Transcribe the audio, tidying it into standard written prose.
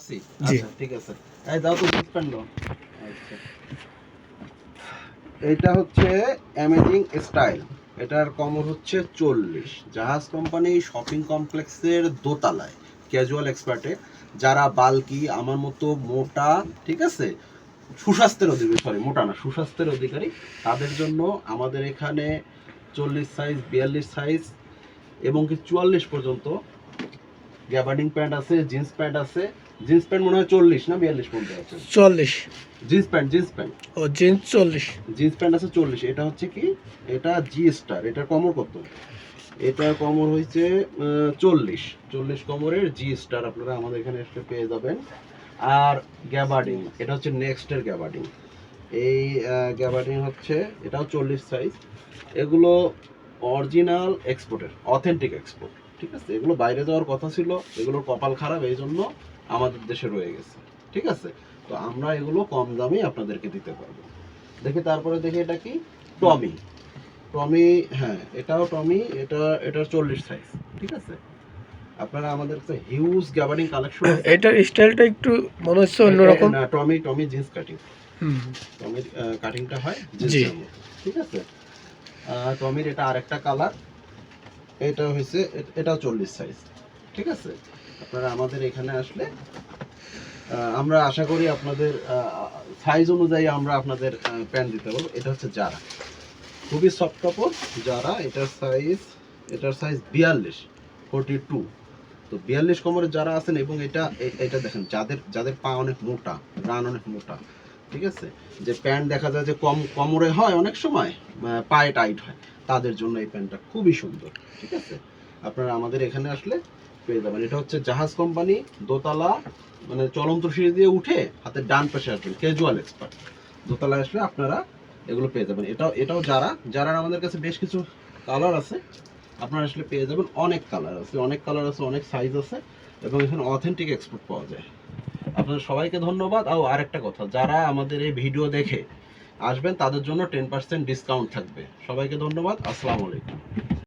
রাখছি। জি। আচ্ছা ঠিক আছে। এই দাও তো জিন্স প্যান্ট দাও। আচ্ছা। এইটা হচ্ছে অ্যামেজিং স্টাইল। এটার কমর হচ্ছে 40। জাহাজ কোম্পানি শপিং কমপ্লেক্সের দোতলায় ক্যাজুয়াল এক্সপার্টে যারা বাল্কি আমার মতো মোটা, ঠিক আছে, সুস্বাস্থ্যের অধিকারী, সরি মোটা না, সুস্বাস্থ্যের অধিকারী, তাদের জন্য আমাদের এখানে 40 সাইজ, 42 সাইজ এবং কি 44 পর্যন্ত গ্যাবার্ডিং প্যান্ট আছে, জিন্স প্যান্ট আছে। জিন্স প্যান্ট মনে হয় 40 না 42 পর্যন্ত আছে। 40। জিন্স প্যান্ট, জিন্স প্যান্ট, ও জিন্স 40। জিন্স প্যান্ট আছে 40। এটা হচ্ছে কি, এটা জি স্টার। এটার কমর কত? এটার কমর হয়েছে 40 কমরের জি স্টার আপনারা আমাদের এখানে এসে পেয়ে যাবেন। আর গ্যাবার্ডিং, এটা হচ্ছে নেক্সটের গ্যাবার্ডিং। এই গ্যাবার্ডিং হচ্ছে এটাও 40 সাইজ। এগুলো অরিজিনাল এক্সপোর্টের, অথেন্টিক এক্সপোর্ট, ঠিক আছে। এগুলো বাইরে যাওয়ার কথা ছিল, এগুলোর কপাল খারাপ, এই জন্য আমাদের দেশে রয়ে গেছে, ঠিক আছে। তো আমরা এগুলো কম দামে আপনাদেরকে দিতে পারবো। দেখি তারপরে দেখি এটা কি, টমি। টমি, হ্যাঁ এটাও টমি। এটার 40 সাইজ, ঠিক আছে। আপনারা আমাদের কাছে হিউজ গ্যাবার্ডিং কালেকশন আছে। এটার স্টাইলটা একটু মনে হচ্ছে অন্যরকম। না, টমি, টমি জিন্স কাটিং। হুম। টমির কাটিংটা হয় জি। জিন্সের মতো, ঠিক আছে। টমির এটা আরেকটা কালার। এটা হয়েছে, এটাও 40 সাইজ, ঠিক আছে। আপনারা আমাদের এখানে আসলে আমরা আশা করি আপনাদের সাইজ অনুযায়ী আমরা আপনাদের প্যান্ট দিতে পারবো। এটা হচ্ছে যারা, খুবই সফট কাপড় যারা। এটার সাইজ 42, 42। তো 42 কোমরের যারা আছেন, এবং এটা দেখেন, যাদের যাদের পা অনেক মোটা, রান অনেক মোটা, ঠিক আছে, যে প্যান্ট দেখা যায় যে কম কোমরে হয় অনেক সময়, পায়ে টাইট হয়, তাদের জন্য এই প্যান্টটা খুবই সুন্দর, ঠিক আছে। আপনারা আমাদের এখানে আসলে পেয়ে যাবেন। এটা হচ্ছে জাহাজ কোম্পানি, দোতলা, মানে চলন্ত সিঁড়ি দিয়ে উঠে হাতের ডান পাশে আসবেন, ক্যাজুয়াল এক্সপার্ট। দোতলায় আসলে আপনারা এগুলো পেয়ে যাবেন। এটাও যারা আমাদের কাছে বেশ কিছু কালার আছে, আপনারা আসলে পেয়ে যাবেন। অনেক কালার আছে, অনেক কালার আছে, অনেক সাইজ আছে, এবং এখানে অথেন্টিক এক্সপোর্ট পাওয়া যায়। আপনাদের সবাইকে ধন্যবাদ। আরেকটা কথা, যারা আমাদের এই ভিডিও দেখে আসবেন তাদের জন্য 10% ডিসকাউন্ট থাকবে। সবাইকে ধন্যবাদ। আসসালামু আলাইকুম।